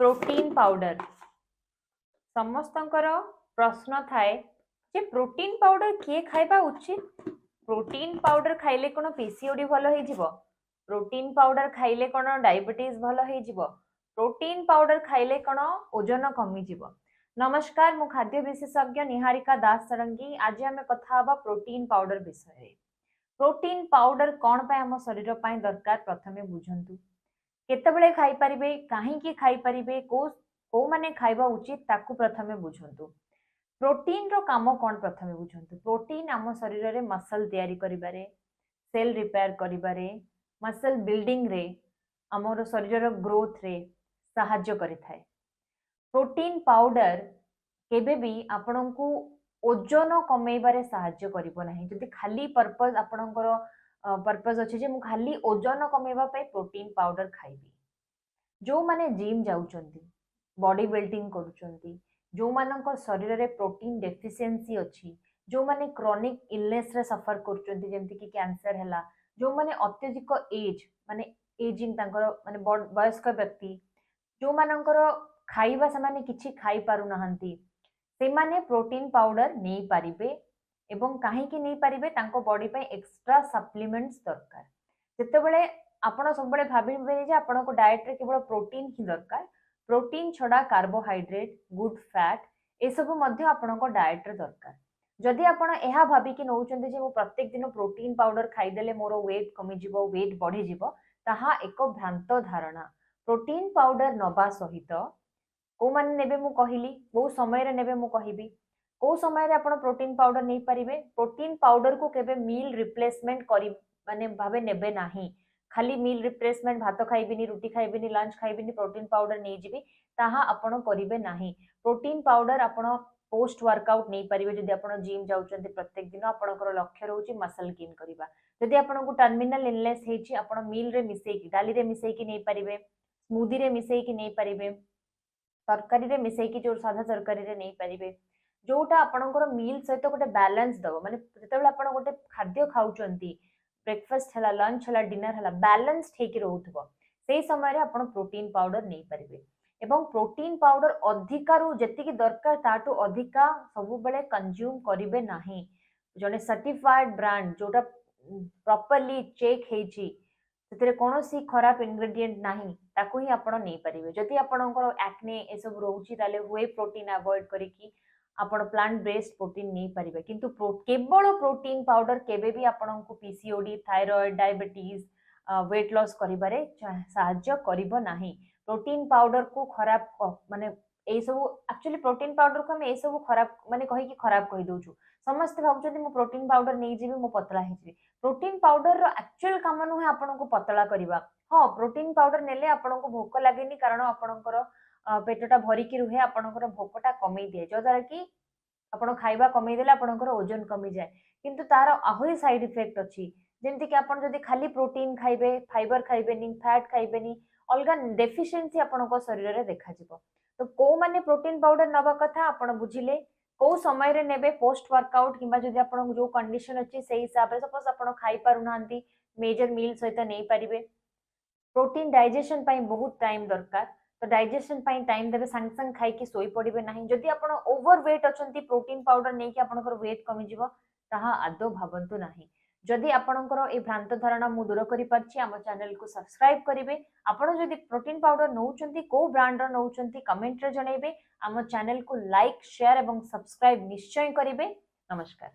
Protein powder समस्तंकर प्रश्न थाए जे protein powder किए खाइबा उचित। प्रोटीन पाउडर खाइले कोन पीसीओडी भलो हे जिवो। प्रोटीन पाउडर खाइले कोन डायबिटीज भलो हे जिवो। प्रोटीन पाउडर खाइले कोन ओजन कमी जिवो। नमस्कार, मु खाद्य विशेषज्ञ निहारिका दास सरंगी। आज आम कथा हबा प्रोटीन पाउडर विषय। प्रोटीन पाउडर कौन पे हम शरीर पाई दरकार प्रथमे बुझंतु। केतेबेले खाई परिबे, काहेकि खाई परिबे, को माने खाइबा उचित ताकू प्रथमे बुझंतु। प्रोटीन रो काम कौन प्रथमे बुझंतु। प्रोटीन आम शरीर रे मसल तैयारी करिबारे, सेल रिपेयर करिबारे, मसल बिल्डिंग रे, आमर शरीर ग्रोथ रे सहाय्य करिथाय। प्रोटीन पाउडर केबे भी आपनकू ओजन कमेबारे सहाय्य करिवो नाही। जदि खाली पर्पस आपनकर पर्पस अछि जे मु खाली ओजन कमेबा पई प्रोटीन पाउडर खाइबी। जो माने जिम जाउचंती, बॉडी बिल्डिंग करूचंती, जो मानक शरीर रे प्रोटीन डेफिशिएंसी अछि, जो माने क्रोनिक इलनेस रे सफर करूचंती जेमति कि कैंसर हैला, जो माने अत्यधिक एज माने एजिंग तांकर माने वयस्क व्यक्ति, जो मानकर खाइबा से माने किछि खाई पारु नहंती, से माने प्रोटीन पाउडर नहीं पारिबे। एवं काहेकि नहीं पारिबे, तांको बॉडी पे एक्स्ट्रा सप्लीमेंट्स दरकार। जेतेबेले आपण सबबेले भाबिबे जे आपनको डाइट रे केवल प्रोटीन ही दरकार, प्रोटीन छडा कार्बोहाइड्रेट, गुड फैट ए सब मध्य आपनको डाइट रे दरकार। जदि आपण एहा भाबी कि नउचंती जे मो प्रत्येक दिन प्रोटीन पाउडर खाइदेले मोर वेट कमी जिवो, वेट बढ़ी जिवो, ताहा एक भ्रांत धारणा। प्रोटीन पाउडर नबा सहित को माने नेबे मु कहिली, को समय रे नेबे मु कहिबी। को समय रे आपण प्रोटीन पाउडर नहीं पारिबे। प्रोटीन पाउडर को केबे मील रिप्लेसमेंट करी माने भाबे नेबे नाही। खाली मील रिप्लेसमेंट भात खाइबिनी, रुटी खाइबिनी, लंच खाइबिनी, प्रोटीन पाउडर नहीं जिबी, ताहा आपण करिबे नाही। प्रोटीन पाउडर आपण पोस्ट वर्कआउट नहीं पारिबे। जदि आपण जिम जाउचंती प्रत्येक दिन आपणकर लक्ष्य रहउची मसल गेन करिबा। जदि आपणको टर्मिनल इलनेस हेची, आपण मील रे मिसेकी, डाली रे मिसेकी नहीं पारिबे, स्मूदी रे मिसेकी नहीं पारिबे, तरकारी रे मिसेकी जो साधा तरकारी रे नहीं पारिबे। जोटा आपणकर मील सहित गोटे बैलेंस दबो। माने जेतेबेले आपण गोटे खाद्य खाउचंती, ब्रेकफास्ट हला, लंच हला, डिनर हला, बैलेंस ठीक रहउथबो, सेही समय रे आपण प्रोटीन पाउडर नहीं पारिबे। एवं प्रोटीन पाउडर अधिकारु जेतिकी दरकार ताटू अधिका सबु बेले कंज्यूम करिवे नाही। जने सर्टिफाइड ब्रांड जोटा प्रॉपर्ली चेक हेची, सेतरे कोनोसी खराब इंग्रेडिएंट नाही, ताकू ही आपण नहीं पारिबे। जदि आपणकर एक्ने ए सब रहउची, ताले व्हे प्रोटीन अवॉइड करिकी आपण प्लांट बेस्ड प्रोटीन नहीं पारिबे। किंतु केवल प्रोटीन पाउडर केबे भी आपणको PCOD, thyroid, diabetes, weight loss करिबारे सहाय्य करिवो नाही। प्रोटीन पाउडर को खराब माने ए सब एक्चुअली प्रोटीन पाउडर को हम ए सब खराब माने कहि कि खराब कहि दोछु। समस्त भाबुचंती मु प्रोटीन पाउडर नहीं जिबी, मु पतला हे जिबी। प्रोटीन पाउडर रो एक्चुअल काम नुहे आपनको पतला करिबा। हां, प्रोटीन पाउडर नेले आपनको भोक लागेनी, कारण आपणकर पेटटा भरिकी रुहे, आपणकर भोकटा कमी दिए, जो द्वारा कि आपण खाइबा कमी देले आपणकर ओजन कमी जाए। किंतु तार आहुरी साइड इफेक्ट अछि, जेमति कि आपण जदि खाली प्रोटीन खाइबे, फाइबर खाइबेनी, फैट खाइबेनी, अलगा डेफिशिएंसी आपणको शरीर रे देखा जिवो। तो को माने प्रोटीन पाउडर नबा कथा आपण बुझिले, को समय रे नेबे, पोस्ट वर्कआउट किबा जदि आपण जो कंडीशन अछि सेही हिसाब रे। सपोज आपण खाइ पारु नांती, मेजर मील सहित नहीं पारिबे। प्रोटीन डाइजेशन पाई बहुत टाइम दरकार, तो डाइजेशन पाई टाइम देबे, संग संग खाई कि सोई पड़िबे नाही। जदि आपण ओवर वेट अछंती, प्रोटीन पाउडर नै कि आपणकर वेट कमी जिवो, ताहा आदो भाबंतु नाही। जदि आपणकर ए भ्रांत धारणा मु दूर करि परछि, हम चैनल को सब्सक्राइब करिवे। आपण जदि प्रोटीन पाउडर नउचंती, को ब्रांड रो नउचंती, कमेंट रे जणैबे। हम चैनल को लाइक, शेयर एवं सब्सक्राइब निश्चय करिवे। नमस्कार।